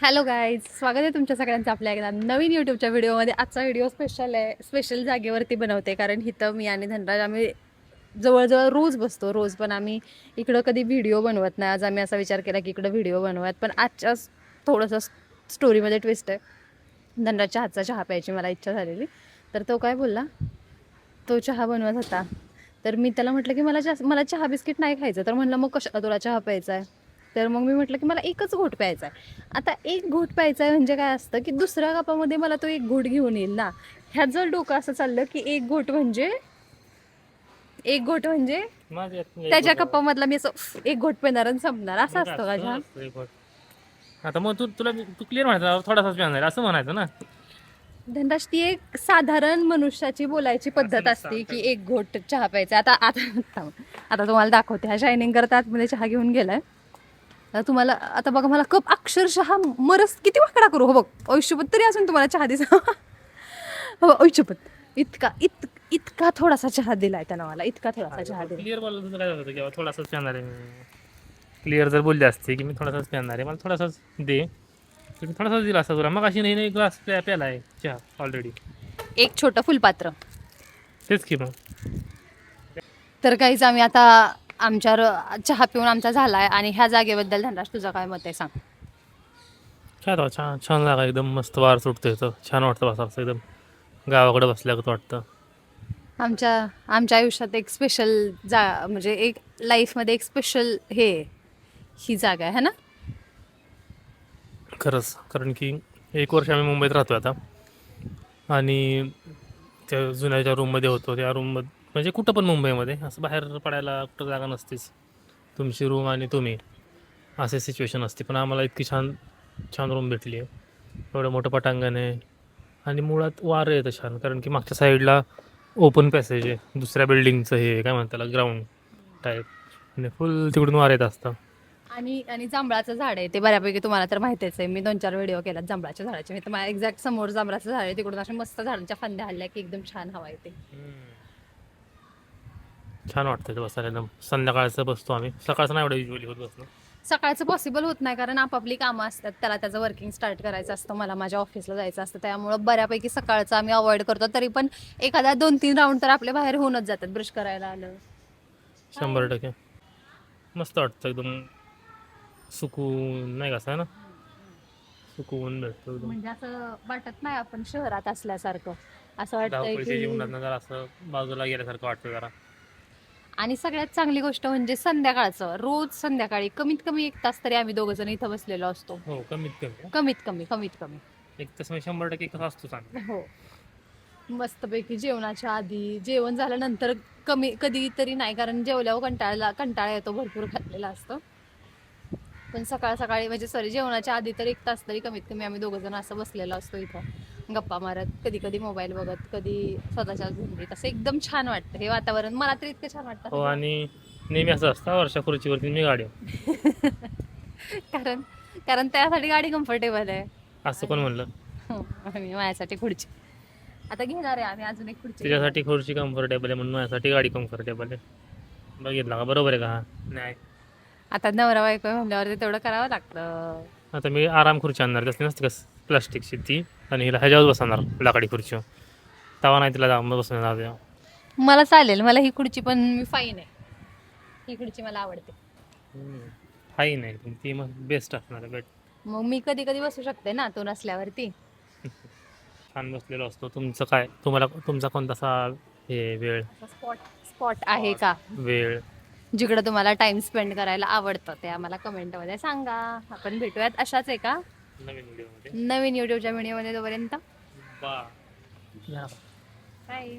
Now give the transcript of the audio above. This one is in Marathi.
हॅलो गाईज, स्वागत आहे तुमच्या सगळ्यांचं आपल्या एकदा नवीन यूट्यूबच्या व्हिडिओमध्ये. आजचा व्हिडिओ स्पेशल आहे. स्पेशल जागेवरती बनवते कारण इथं मी आणि धनराज आम्ही जवळजवळ रोज बसतो. रोज पण आम्ही इकडं कधी व्हिडिओ बनवत नाही. आज आम्ही असा विचार केला की इकडं व्हिडिओ बनवूयात, पण आजच्या थोडंसं स्टोरीमध्ये ट्विस्ट आहे. धनराजच्या हातचा चहा प्यायची मला इच्छा झालेली, तर तो काय बोलला, तो चहा बनवत होता. तर मी त्याला म्हटलं की मला चहा बिस्किट नाही खायचं. तर म्हणलं मग कशाला तुला चहा प्यायचा आहे. तर मग मी म्हटलं की मला एकच घोट प्यायचा आहे. आता एक घोट प्यायचा आहे म्हणजे काय असतं की दुसऱ्या कपामध्ये मला तो एक घोट घेऊन येईल ना. ह्यात जर डोकं असं चाललं की एक घोट म्हणजे त्याच्या कपामधला मी असं एक घोट पिणार आणि संपणार, असं असतं का चहा? आता मग तू क्लिअर म्हणायचं थोडासाच पिणार असं म्हणायचं ना. धनराज, ती एक साधारण मनुष्याची बोलायची पद्धत असते की एक घोट चहा प्यायचा. आता आता आता तुम्हाला दाखवते. हा शायनिंग करत आतमध्ये चहा घेऊन गेलाय. आता तुम्हाला आता बघा, मला कप अक्षरशः मरस किती वाकडा करू. हो बघ, आयुष्यपत तरी असून तुम्हाला चहा दिसा. हो आयुष्यपत इतका थोडासा चहा दिलाय त्यानं मला, इतका थोडासा चहा दिला. क्लिअर बोललं तुझं काय होतं किंवा थोडासाच पिणार आहे मी. क्लिअर जर बोलले असते की मी थोडासाच पिणार आहे, मला थोडासाच दे, तर मी थोडासाच दिला असता तुला. मग अशी नाही ग्लास प्याला आहे चहा ऑलरेडी. एक छोटं फुलपात्र. तेच की मग. तर काहीच आम्ही आता आमच्या चहा पिऊन आमचा झालाय. आणि ह्या जागेबद्दल धनराज तुझं काय मत आहे सांग. काय तो छान छान जागा, एकदम मस्त वार सुटतो इथं. छान वाटतं बसायचं, एकदम गावाकडे बसल्यागत वाटतं. आमच्या आयुष्यात एक स्पेशल म्हणजे एक लाईफमध्ये एक स्पेशल ही जागा आहे ना. खरंच, कारण की 1 वर्ष आम्ही मुंबईत राहतो आता. आणि त्या जुन्या ज्या रूममध्ये होतो त्या रूममध्ये, म्हणजे कुठं पण मुंबईमध्ये असं बाहेर पडायला कुठं जागा नसतेच. तुमची रूम आणि तुम्ही, असे सिच्युएशन असते. पण आम्हाला इतकी छान छान रूम भेटली आहे. एवढं मोठं पटांगण आहे आणि मुळात वारं येतं छान, कारण की मागच्या साईडला ओपन पॅसेज आहे. दुसऱ्या बिल्डिंगचं हे काय म्हणतात त्याला, ग्राउंड टाईप, आणि फुल तिकडून वारं येत असतं. आणि जांभळाचं झाड आहे ते बऱ्यापैकी तुम्हाला तर माहितीच आहे. मी 2-4 व्हिडिओ केलात जांभळाच्या झाडाचे. मी तर माझ्या एक्झॅक्ट समोर जांभळाचं झाड आहे. तिकडून अशा मस्त झाडांच्या फांद्या हल्ल्या की एकदम छान हवा येते. छान वाटतं ते बसायला एकदम. संध्याकाळचं बसतो आम्ही, सकाळचं नाही एवढं युजली होत बसणं. सकाळचं पॉसिबल होत नाही कारण आपापली कामं असतात. त्याला त्याचं वर्किंग स्टार्ट करायचं असतं, मला माझ्या ऑफिसला जायचं असतं. त्यामुळं बऱ्यापैकी सकाळचं आम्ही अवॉइड करतो. तरी पण एखादा 2-3 राऊंड तर आपल्या बाहेर होऊनच जातात. ब्रश करायला आलं 100% मस्त वाटतं एकदम. सुकून नाही कसं आहे ना, सुकून भेटतो एकदम. म्हणजे असं वाटत नाही आपण शहरात असल्यासारखं. असं वाटतंय धावपळीच्या की. जीवनात जरा असं बाजूला गेल्यासारखं वाटतं जरा. आणि सगळ्यात चांगली गोष्ट म्हणजे संध्याकाळचं, रोज संध्याकाळी कमीत कमी 1 तास तरी आम्ही 2 जण इथं बसलेलो असतो. हो, कमीत कमी कमीत कमी. एक तास म्हणजे 100% एक तास असतो चांगला. हो. मस्तपैकी जेवणाच्या आधी, जेवण झाल्यानंतर कधीतरी नाही, कारण जेवल्यावर कंटाळा येतो, भरपूर खाल्लेला असतं. पण सकाळी म्हणजे जेवणाच्या आधी तर 1 तास तरी कमीत कमी आम्ही 2 जण असं बसलेलो असतो इथं, गप्पा मारत, कधी कधी मोबाईल बघत, कधी स्वतःच्या झुंबीत. असं एकदम छान वाटतं हे वातावरण. मला तर इतकं छान वाटतं. हो, आणि नेहमी असं असतं वर्षा खुर्चीवरती मी गाडी. कारण कारण त्यासाठी गाडी कम्फर्टेबल आहे. असं कोण म्हणलं? आणि माझ्यासाठी खुर्ची आता घेणार आहे आम्ही, अजून एक खुर्ची. तिच्यासाठी खुर्ची कम्फर्टेबल आहे म्हणून माझ्यासाठी गाडी कम्फर्टेबल आहे. बघितलं का, बरोबर आहे का? नाही, आता नवरा बायको म्हणल्यावर तेवढं करावं लागतं. आता मी आराम खुर्ची आणणार, तसली नसते का प्लास्टिकची ती, आणि हिला ह्याच्यावर बसवणार लाकडी खुर्ची. तवा नाही तिला जाऊन बसवणार. मला चालेल, मला ही खुर्ची पण मी फाईन आहे. ही खुर्ची मला आवडते. हाही नाही ती, मग बेस्ट असणार आहे. मग मी कधी कधी बसू शकते ना तो नसल्यावरती. छान बसलेलो असतो. तुमचं काय, तुम्हाला तुमचा कोणतासा हे वेळ स्पॉट आहे का वेळ जिकडं तुम्हाला टाइम स्पेंड करायला आवडतं, ते आम्हाला कमेंटमध्ये सांगा. आपण भेटूयात अशाच एका नवीन व्हिडिओमध्ये. नवीन युट्यूबच्या व्हिडिओमध्ये. तोपर्यंत बाय. बाय.